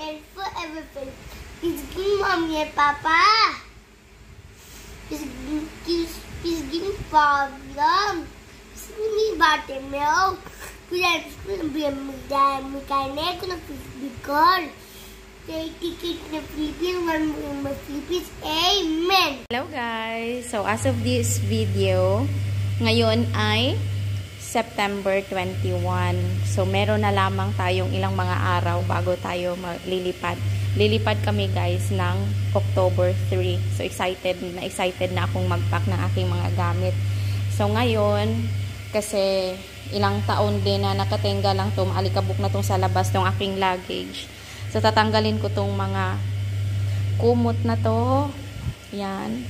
and forever faith. Please give mommy and papa. Please give me problem. Please give me buttermilk. Please give me mechanic na bigol. Ticket na Philippines, one more Philippines. Amen. Hello guys. So as of this video, ngayon ay September 21. So meron na lamang tayong ilang mga araw bago tayo lilipad. Lilipad kami guys ng October 3. So excited na akong mag-pack ng aking mga gamit. So ngayon, kasi ilang taon din na nakatenga lang to, maalikabok na tong sa labas tong aking luggage. So tatanggalin ko tong mga kumot na to. Yan.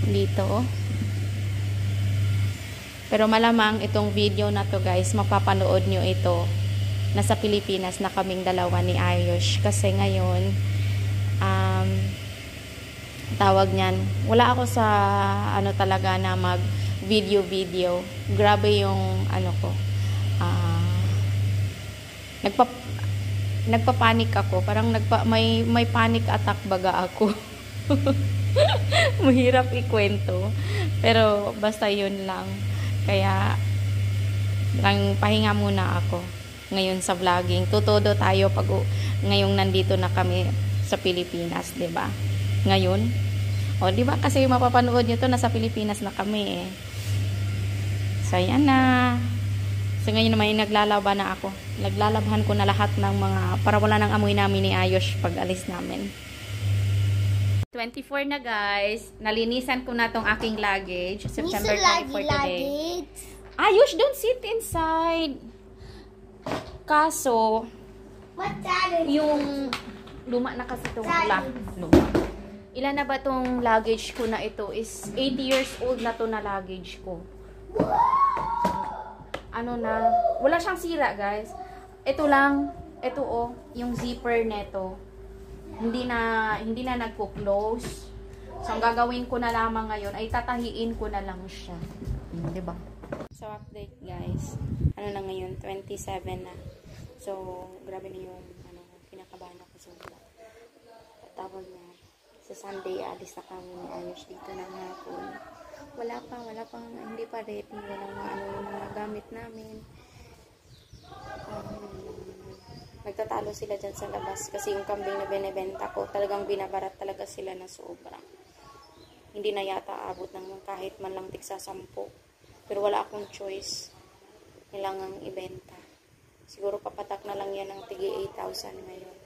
Dito. Pero malamang itong video na to guys, mapapanood nyo ito. Nasa Pilipinas na kaming dalawa ni Ayush. Kasi ngayon, tawag niyan, wala ako sa ano talaga na mag video. Grabe yung ano ko. Nagpapanik ako. Parang may panic attack baga ako. Mahirap ikwento. Pero basta yun lang. Kaya lang pahinga muna ako ngayon sa vlogging. Tutodo tayo pag ngayong nandito na kami sa Pilipinas, 'di ba? Ngayon. O 'di ba kasi mapapanood niyo 'to, nasa Pilipinas na kami eh. So yan na. So ngayon naman naglalaban na ako. Naglalabhan ko na lahat ng mga para wala nang amoy namin ni Ayush pag alis namin. 24 na guys. Nalinisan ko na tong aking luggage. September 24 today. Ayush, don't sit inside. Kaso, yung luma na kasi itong luma. Ilan na ba tong luggage ko na ito? Is 8 years old na to na luggage ko. Ano na, wala siyang sira guys. Ito lang, ito oh, yung zipper neto. Hindi na nagko-close. So ang gagawin ko na lamang ngayon ay tatahiin ko na lang siya. 'Di ba? So update guys. Ano na ngayon? 27 na. So grabe na yung ano, kinakabahan ako sobra. Tawag na sa Sunday alis na kami ni Ayush dito ng hapon. Wala pa, hindi pa ready. Walang yung mga gamit namin. Nagtatalo sila dyan sa labas kasi yung kambing na binibenta ko, talagang binabarat talaga sila na sobra. Hindi na yata abot ng kahit man lang tigsa 10. Pero wala akong choice. Kailangang ibenta. Siguro papatak na lang yan ng tigi 8,000 ngayon.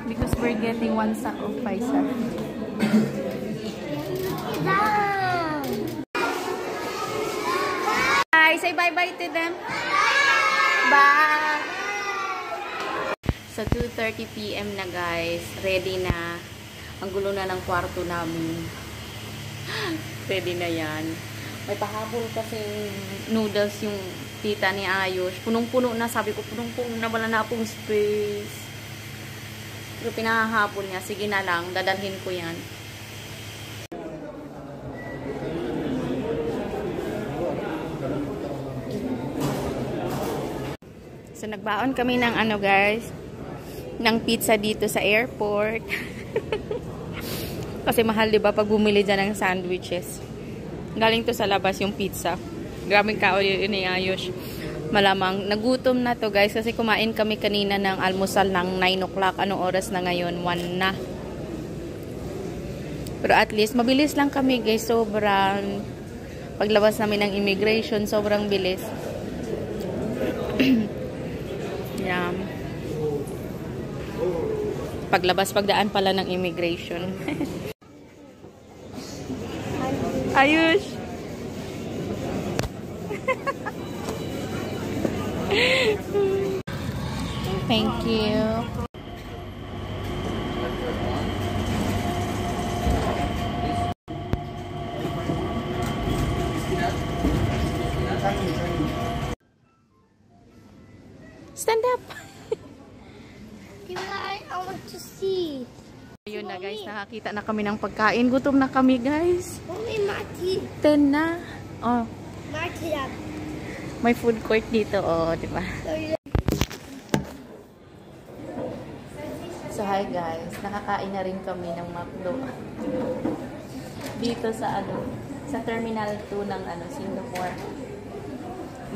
Because we're getting one sack of paisa. Bye! Say bye-bye to them. Bye! So, 2:30 PM na guys. Ready na. Ang gulo na ng kwarto namin. Ready na yan. May pahabol kasi noodles yung tita ni Ayush. Punong-puno na. Sabi ko, punong-puno na. Wala na akong space. Pero pinahahapon niya. Sige na lang. Dadalhin ko yan. So, nagbaon kami ng ano guys. Ng pizza dito sa airport. Kasi mahal diba pag bumili dyan ng sandwiches. Galing to sa labas yung pizza. Grabing kao yun ni Ayush. Malamang nagutom na to guys kasi kumain kami kanina ng almusal ng 9 o'clock. Anong oras na ngayon? 1 na. Pero at least mabilis lang kami guys. Sobrang paglabas namin ng immigration, sobrang bilis. Yeah. Pagdaan pala ng immigration. Ayush. Thank you. Stand up. I want to see. Ayun na guys, nakakita na kami ng pagkain. Gutom na kami guys. Mommy, Marty. 10 na. Oh, Marty up. may food court dito. Oh, di ba? So hi guys, nakakain na rin kami ng McDo. Dito sa sa Terminal 2 ng Singapore.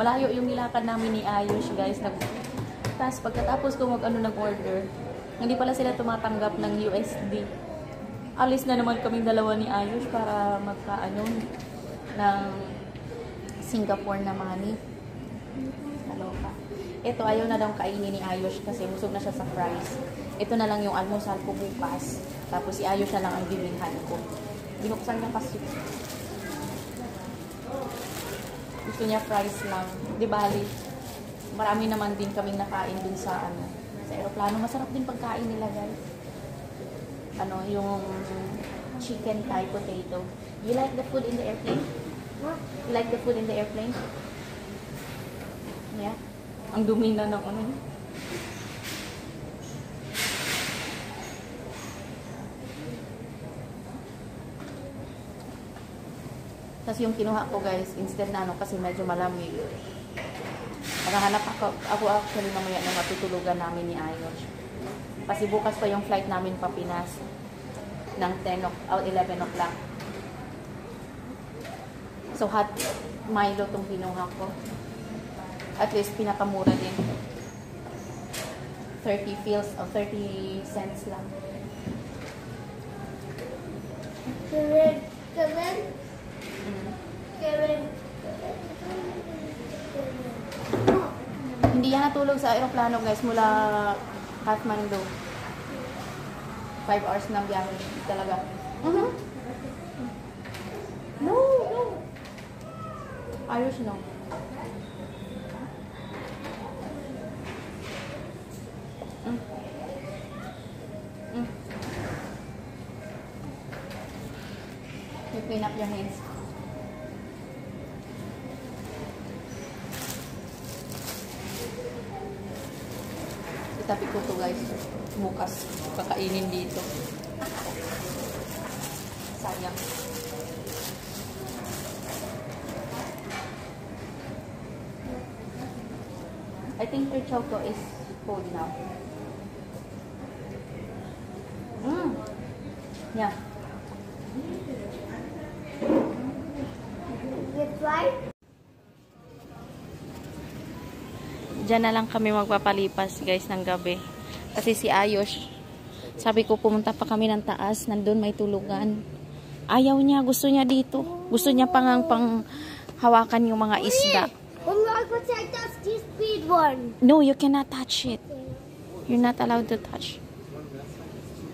Malayo yung nilakad namin ni Ayush guys. Tapos pagkatapos ko nag-order, hindi pala sila tumatanggap ng USD. Alis na naman kaming dalawa ni Ayush para ng Singapore na money. Kaloka. Ito ayaw na daw kainin ni Ayush kasi busog na siya sa fries. Ito na lang yung almusal ko bukas. Tapos si Ayush na lang ang bibilhan ko. Binuksan niya kasi. Gusto niya fries lang. Di bali. Marami naman din kaming nakain dun sa sa aeroplano. Masarap din pagkain nila guys. Yung chicken Thai potato. You like the food in the airplane? You like the food in the airplane? Yeah. Ang dumi na ng Tapos yung kinuha ko guys, instead na kasi medyo malamig. Nakahanap ako actually mamaya na matutulugan namin ni Ayush. Kasi bukas pa yung flight namin pa Pinas ng 11 o'clock. So hot Milo tong kinuha ko. At least pinakamura din. 30 cents lang. Karen. Hindi yan natulog sa aeroplano guys mula Kathmandu. 5 hours ng biyahe talaga. No. Ayos no. You clean up your hands. Itabi ko to guys. Bukas kakainin dito. Sayang. I think your choco is cold now. Yeah. That's right. Diyan na lang kami magpapalipas guys ng gabi. Kasi si Ayush, sabi ko pumunta pa kami ng taas, nandun may tulugan. Ayaw niya, gusto niya dito. Gusto niya pang hawakan yung mga isda. This speed one. No, you cannot touch it. You're not allowed to touch.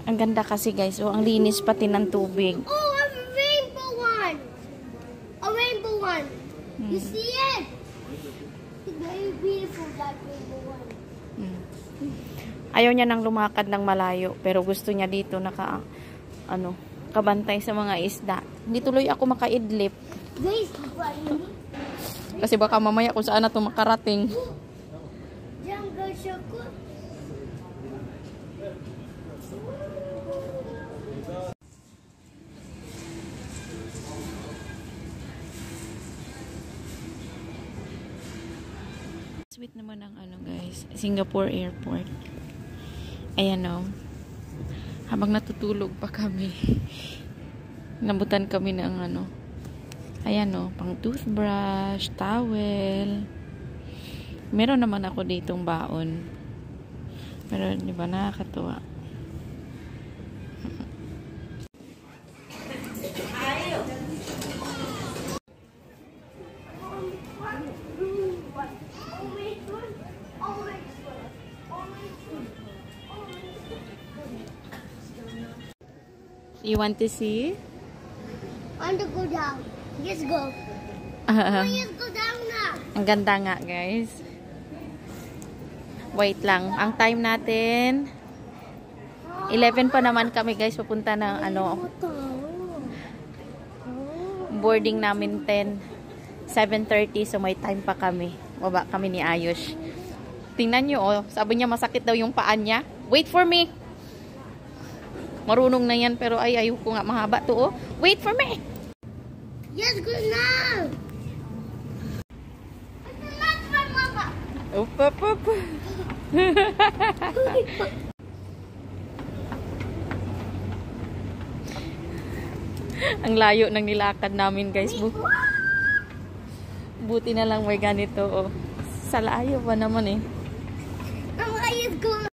Ang ganda kasi guys. Oh, ang linis pati ng tubig. Oh, a rainbow one. A rainbow one. You see it? It's very beautiful, that rainbow one. Ayaw niya nang lumakad ng malayo. Pero gusto niya dito kabantay sa mga isda. Hindi tuloy ako makaidlip. Guys, Kasi baka mamaya kung saan na ito makarating. jungle chocolate. Sweet naman ang guys, Singapore Airport. Ayan habang natutulog pa kami, nabutan kami ng ayan pang toothbrush, towel. Meron naman ako ditong baon. Pero di ba nakakatuwa? You want to see? I want to go down. Let's go. Let's go down now. Ang ganda nga, guys. Wait lang. Ang time natin 11 pa naman kami, guys. Papunta ng boarding namin 7:30, so may time pa kami. Baba kami ni Ayush. Tingnan nyo, sabi niya masakit daw yung paan niya. Wait for me. Marunong na yan, pero ay, ayoko nga. Mahaba to, oh. Wait for me. Yes, good now. It's not for Mama. Up. Ang layo ng nilakad namin, guys. Buti na lang may ganito, oh. Sa layo pa naman, eh. Mama is going